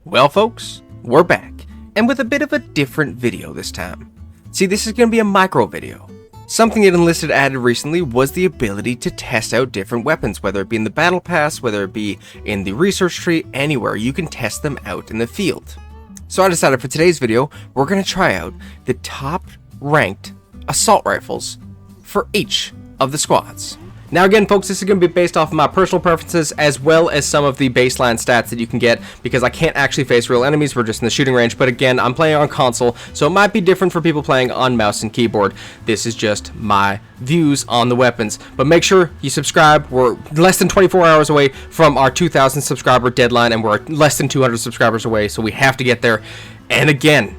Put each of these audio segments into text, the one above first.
Well folks, we're back, and with a bit of a different video this time. See, this is going to be a micro video. Something that Enlisted added recently was the ability to test out different weapons, whether it be in the battle pass, whether it be in the research tree, anywhere you can test them out in the field. So I decided for today's video, we're going to try out the top ranked assault rifles for each of the squads. Now again folks, this is going to be based off of my personal preferences as well as some of the baseline stats that you can get, because I can't actually face real enemies, we're just in the shooting range. But again, I'm playing on console, so it might be different for people playing on mouse and keyboard. This is just my views on the weapons. But make sure you subscribe. We're less than 24 hours away from our 2,000 subscriber deadline, and we're less than 200 subscribers away, so we have to get there. And again,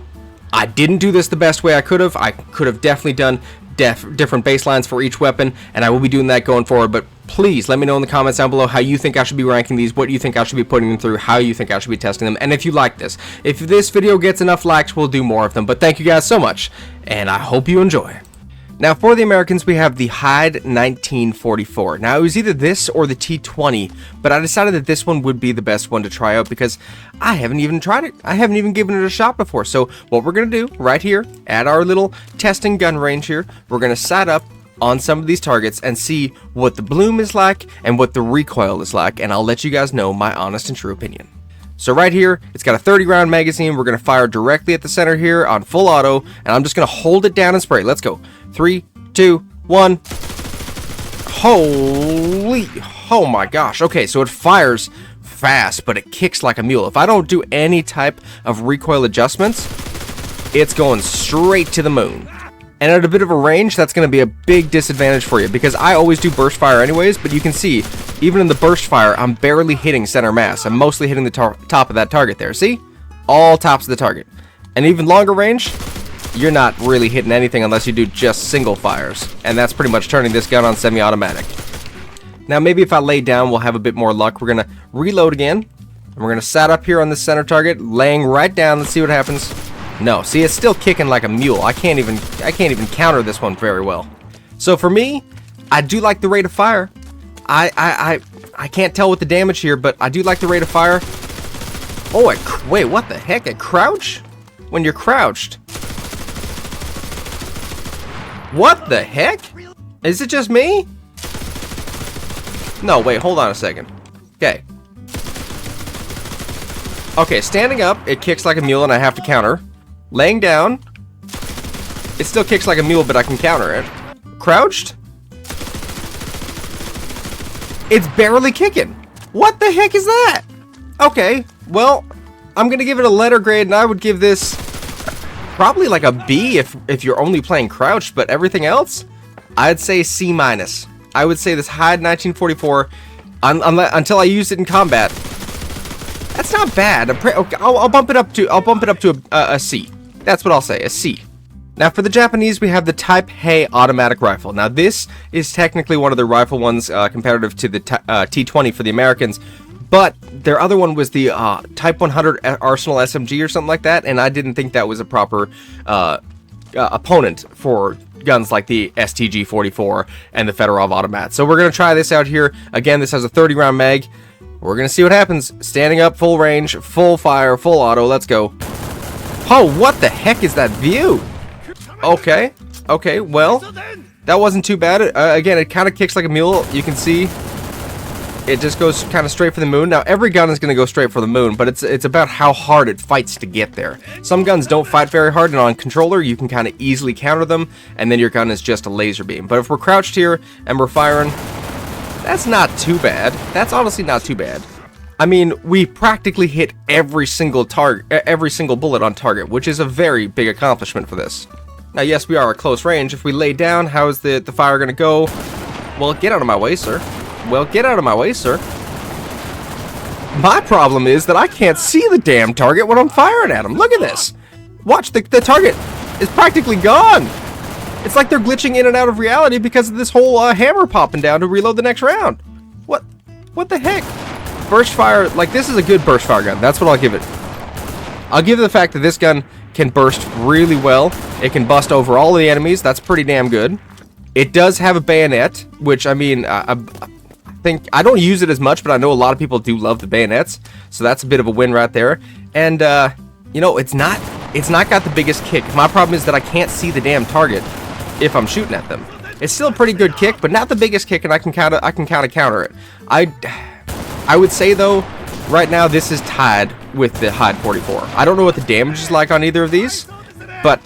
I didn't do this the best way I could have. I could have definitely done different baselines for each weapon, and I will be doing that going forward. But please let me know in the comments down below how you think I should be ranking these, what you think I should be putting them through, how you think I should be testing them, and if you like this. If this video gets enough likes, we'll do more of them. But thank you guys so much, and I hope you enjoy. Now for the Americans, we have the Hyde 1944. Now it was either this or the T20, but I decided that this one would be the best one to try out because I haven't even tried it. I haven't even given it a shot before. So what we're going to do right here at our little testing gun range here, we're going to sight up on some of these targets and see what the bloom is like and what the recoil is like, and I'll let you guys know my honest and true opinion. So right here, it's got a 30 round magazine. We're going to fire directly at the center here on full auto, and I'm just going to hold it down and spray. Let's go. 3, 2, 1. Holy, oh my gosh. Okay, so it fires fast, but it kicks like a mule. If I don't do any type of recoil adjustments, it's going straight to the moon. And at a bit of a range, that's going to be a big disadvantage for you, because I always do burst fire anyways, but you can see, even in the burst fire, I'm barely hitting center mass. I'm mostly hitting the top of that target there. See? All tops of the target. And even longer range, you're not really hitting anything unless you do just single fires. And that's pretty much turning this gun on semi-automatic. Now maybe if I lay down, we'll have a bit more luck. We're going to reload again. And we're going to sat up here on the center target, laying right down. Let's see what happens. No, see, it's still kicking like a mule. I can't even counter this one very well. So for me, I do like the rate of fire. I can't tell with the damage here, but I do like the rate of fire. Oh, wait, what the heck? A crouch? When you're crouched. What the heck? Is it just me? No, wait, hold on a second. Okay. Okay, standing up, it kicks like a mule and I have to counter. Laying down, it still kicks like a mule, but I can counter it. Crouched, it's barely kicking. What the heck is that? Okay, well, I'm gonna give it a letter grade, and I would give this probably like a B if you're only playing crouched, but everything else, I'd say C-. I would say this Hyde 1944, until I use it in combat, that's not bad. I'll bump it up to a C. That's what I'll say, a C. Now for the Japanese, we have the Type Hei automatic rifle. Now this is technically one of the rifle ones comparative to the T20 for the Americans, but their other one was the Type 100 Arsenal SMG or something like that, and I didn't think that was a proper opponent for guns like the STG-44 and the Fedorov automat. So we're going to try this out here. Again, this has a 30 round mag. We're going to see what happens. Standing up, full range, full fire, full auto. Let's go. Oh, what the heck is that view? Okay. Okay, well, that wasn't too bad. Again, it kind of kicks like a mule. You can see it just goes kind of straight for the moon. Now, every gun is going to go straight for the moon, but it's about how hard it fights to get there. Some guns don't fight very hard, and on controller, you can kind of easily counter them, and then your gun is just a laser beam. But if we're crouched here and we're firing, that's not too bad. That's honestly not too bad. I mean, we practically hit every single bullet on target, which is a very big accomplishment for this. Now, yes, we are at close range. If we lay down, how is the fire going to go? Well, get out of my way, sir. Well, get out of my way, sir. My problem is that I can't see the damn target when I'm firing at him. Look at this. Watch, the target is practically gone. It's like they're glitching in and out of reality because of this whole hammer popping down to reload the next round. What the heck? Burst fire, like, this is a good burst fire gun. That's what I'll give it. I'll give it the fact that this gun can burst really well. It can bust over all of the enemies. That's pretty damn good. It does have a bayonet, which, I mean, don't use it as much, but I know a lot of people do love the bayonets, so that's a bit of a win right there. And you know, it's not got the biggest kick. My problem is that I can't see the damn target if I'm shooting at them. It's still a pretty good kick, but not the biggest kick, and I can kind of counter it. I would say though, right now this is tied with the Hyde 44. I don't know what the damage is like on either of these, but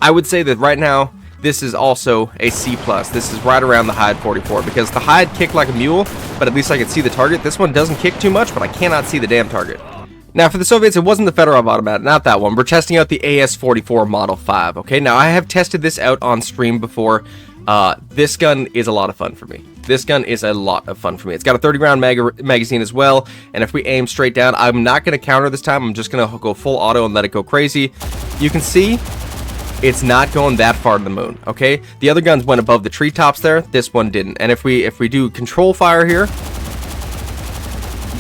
I would say that right now this is also a C+. This is right around the Hyde 44, because the Hyde kicked like a mule, but at least I can see the target. This one doesn't kick too much, but I cannot see the damn target. Now, for the Soviets, it wasn't the Fedorov automatic, not that one. We're testing out the AS-44 Model 5, okay? Now, I have tested this out on stream before. This gun is a lot of fun for me. This gun is a lot of fun for me. It's got a 30-round magazine as well, and if we aim straight down, I'm not going to counter this time. I'm just going to go full auto and let it go crazy. You can see it's not going that far to the moon, okay? The other guns went above the treetops there. This one didn't. And if we do control fire here,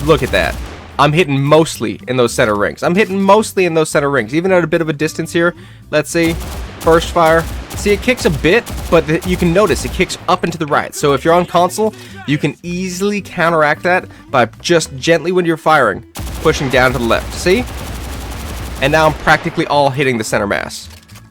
look at that. I'm hitting mostly in those center rings. Even at a bit of a distance here. Let's see. Burst fire. See, it kicks a bit, but you can notice it kicks up and to the right. So if you're on console, you can easily counteract that by just gently, when you're firing, pushing down to the left. See? And now I'm practically all hitting the center mass.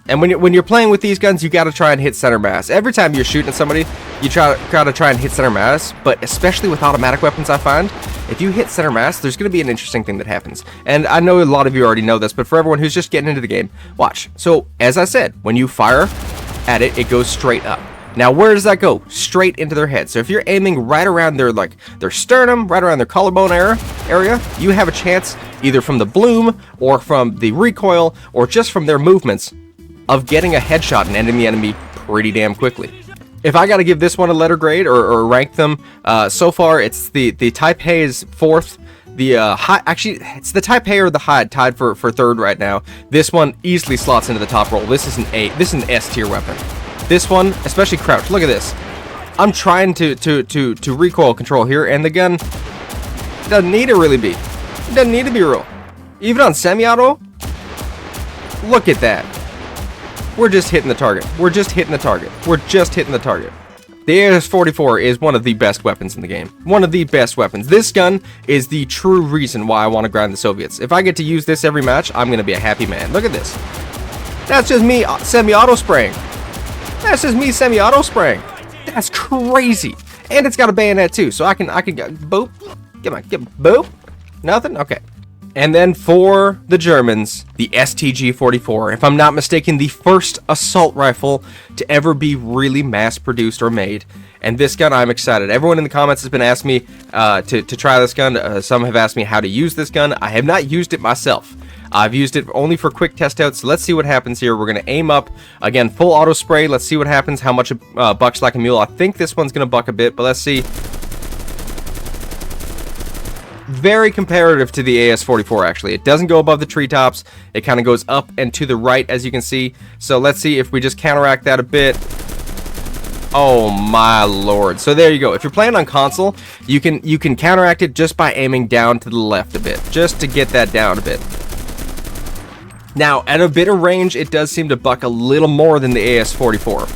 And when you're playing with these guns, you gotta try and hit center mass. Every time you're shooting at somebody, you gotta try and hit center mass. But especially with automatic weapons, I find, if you hit center mass, there's gonna be an interesting thing that happens. And I know a lot of you already know this, but for everyone who's just getting into the game, watch. So, as I said, when you fire at it, it goes straight up. Now, where does that go? Straight into their head. So if you're aiming right around their sternum, right around their collarbone area, you have a chance, either from the bloom, or from the recoil, or just from their movements, of getting a headshot and ending the enemy pretty damn quickly. If I gotta give this one a letter grade or rank them, so far it's the Type Hei is 4th. The Hyde, actually, it's the Type Hei or the Hyde tied for 3rd right now. This one easily slots into the top roll. This is an A. This is an S tier weapon. This one, especially crouch. Look at this. I'm trying to recoil control here, and the gun doesn't need to really be. It doesn't need to be real. Even on semi-auto, look at that. We're just hitting the target. We're just hitting the target. We're just hitting the target. The AS-44 is one of the best weapons in the game. One of the best weapons. This gun is the true reason why I want to grind the Soviets. If I get to use this every match, I'm going to be a happy man. Look at this. That's just me semi-auto spraying. That's just me semi-auto spraying. That's crazy. And it's got a bayonet too, so I can go boop. Get boop. Nothing? Okay. And then for the Germans, the STG-44. If I'm not mistaken, the first assault rifle to ever be really mass-produced or made. And this gun, I'm excited. Everyone in the comments has been asking me to try this gun. Some have asked me how to use this gun. I have not used it myself. I've used it only for quick test outs. So let's see what happens here. We're going to aim up. Again, full auto spray. Let's see what happens, how much it bucks like a mule. I think this one's going to buck a bit, but let's see. Very comparative to the AS-44, actually. It doesn't go above the treetops. It kind of goes up and to the right, as you can see. So let's see if we just counteract that a bit. Oh my lord. So there you go. If you're playing on console, you can counteract it just by aiming down to the left a bit, just to get that down a bit. Now, at a bit of range, it does seem to buck a little more than the AS-44.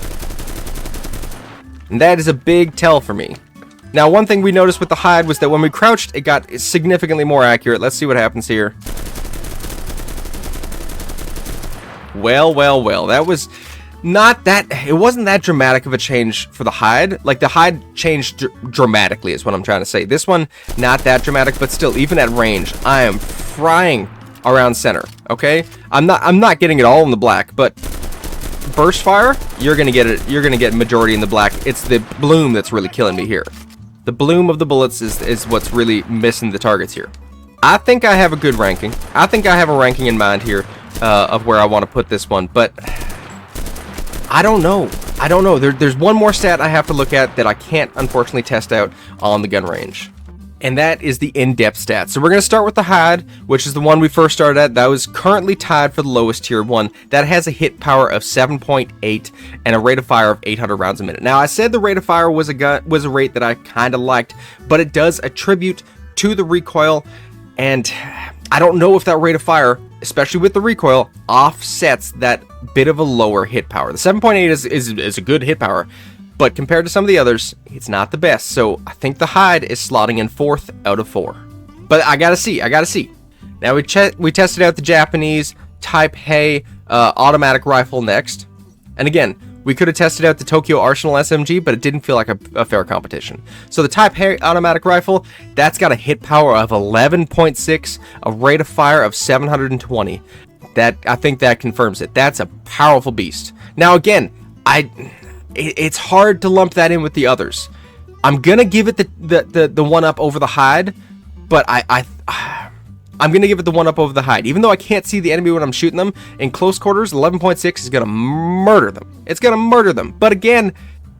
And that is a big tell for me. Now, one thing we noticed with the Hyde was that when we crouched, it got significantly more accurate. Let's see what happens here. Well. That was not that... It wasn't that dramatic of a change for the Hyde. Like, the Hyde changed dramatically is what I'm trying to say. This one, not that dramatic, but still, even at range, I am frying around center, okay? I'm not getting it all in the black, but... burst fire, you're gonna get it. You're gonna get majority in the black. It's the bloom that's really killing me here. The bloom of the bullets is what's really missing the targets here. I think I have a good ranking. I think I have a ranking in mind here of where I want to put this one, but I don't know. There's one more stat I have to look at that I can't unfortunately test out on the gun range. And that is the in-depth stats. So we're going to start with the Hyde, which is the one we first started at. That was currently tied for the lowest tier one. That has a hit power of 7.8 and a rate of fire of 800 rounds a minute. Now, I said the rate of fire was a rate that I kind of liked, but it does attribute to the recoil, and I don't know if that rate of fire, especially with the recoil, offsets that bit of a lower hit power. The 7.8 is a good hit power, but compared to some of the others, it's not the best. So I think the Hyde is slotting in 4th out of 4. But I gotta see. Now we tested out the Japanese Type Hei automatic rifle next. And again, we could have tested out the Tokyo Arsenal SMG, but it didn't feel like a fair competition. So the Type Hei automatic rifle, that's got a hit power of 11.6, a rate of fire of 720. I think that confirms it. That's a powerful beast. Now again, it's hard to lump that in with the others. I'm gonna give it the one up over the Hyde, but I'm gonna give it the one up over the Hyde. Even though I can't see the enemy when I'm shooting them, in close quarters, 11.6 is gonna murder them. It's gonna murder them. But again,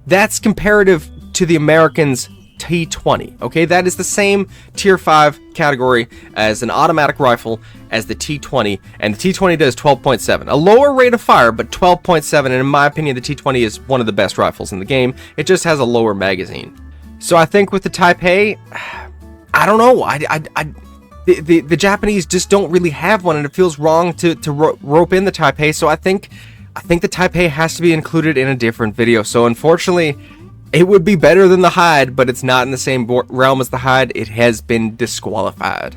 that's comparative to the Americans' T20. Okay, that is the same tier 5 category as an automatic rifle as the T20, and the T20 does 12.7. A lower rate of fire, but 12.7, and in my opinion, the T20 is one of the best rifles in the game. It just has a lower magazine. So I think with the Type Hei, I don't know. The Japanese just don't really have one, and it feels wrong to rope in the Type Hei. So I think the Type Hei has to be included in a different video. So unfortunately, it would be better than the Hyde, but it's not in the same realm as the Hyde. It has been disqualified.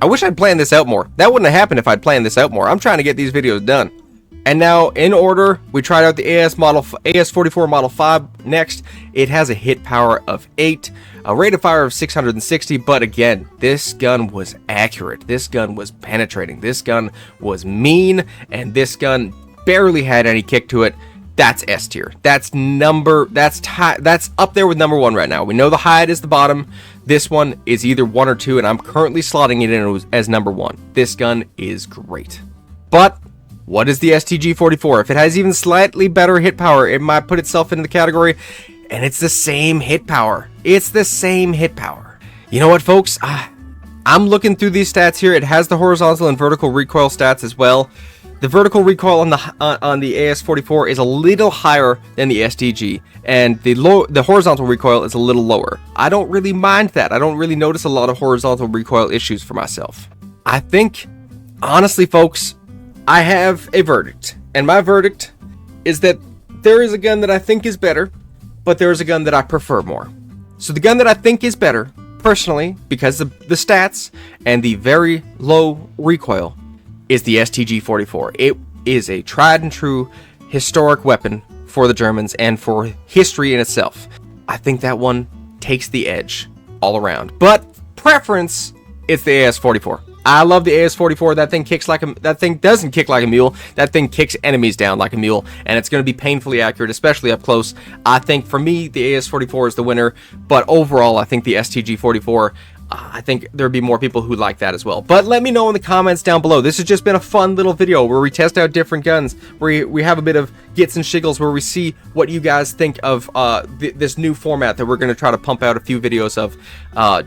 I wish I'd planned this out more. That wouldn't have happened if I'd planned this out more. I'm trying to get these videos done. And now, in order, we tried out the AS44 Model 5 next. It has a hit power of 8, a rate of fire of 660, but again, this gun was accurate. This gun was penetrating. This gun was mean, and this gun barely had any kick to it. That's S tier. That's up there with number 1 right now. We know the Hyde is the bottom. This one is either 1 or 2, and I'm currently slotting it in as number 1. This gun is great. But what is the STG-44? If it has even slightly better hit power, it might put itself into the category, and it's the same hit power. It's the same hit power. You know what, folks? I'm looking through these stats here. It has the horizontal and vertical recoil stats as well. The vertical recoil on the AS44 is a little higher than the STG, and the horizontal recoil is a little lower. I don't really mind that. I don't really notice a lot of horizontal recoil issues for myself. I think, honestly, folks, I have a verdict, and my verdict is that there is a gun that I think is better, but there is a gun that I prefer more. So the gun that I think is better, personally, because of the stats and the very low recoil, is the STG-44. It is a tried and true historic weapon for the Germans and for history in itself. I think that one takes the edge all around. But preference, it's the AS44. I love the AS44. That thing doesn't kick like a mule. That thing kicks enemies down like a mule, and it's going to be painfully accurate, especially up close. I think for me, the AS44 is the winner, but overall, I think the STG-44. I think there'd be more people who like that as well. But let me know in the comments down below. This has just been a fun little video where we test out different guns, where we have a bit of gets and shiggles, where we see what you guys think of this new format that we're going to try to pump out a few videos of,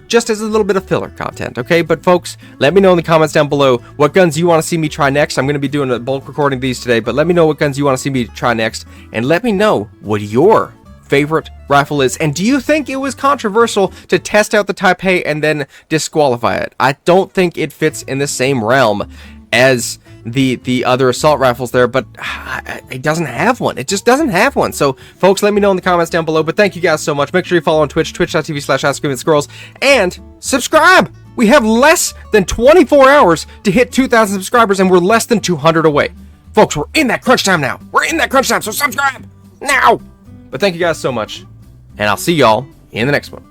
just as a little bit of filler content, okay? But folks, let me know in the comments down below what guns you want to see me try next. I'm going to be doing a bulk recording of these today, but let me know what guns you want to see me try next, and let me know what your favorite rifle is, and do you think it was controversial to test out the Type Hei and then disqualify it? I don't think it fits in the same realm as the other assault rifles there, but it doesn't have one. It just doesn't have one. So folks, let me know in the comments down below. But thank you guys so much. Make sure you follow on Twitch, twitch.tv/AskScreamingSquirrels, and subscribe. We have less than 24 hours to hit 2,000 subscribers, and we're less than 200 away. Folks, we're in that crunch time now. We're in that crunch time, so subscribe now. But thank you guys so much, and I'll see y'all in the next one.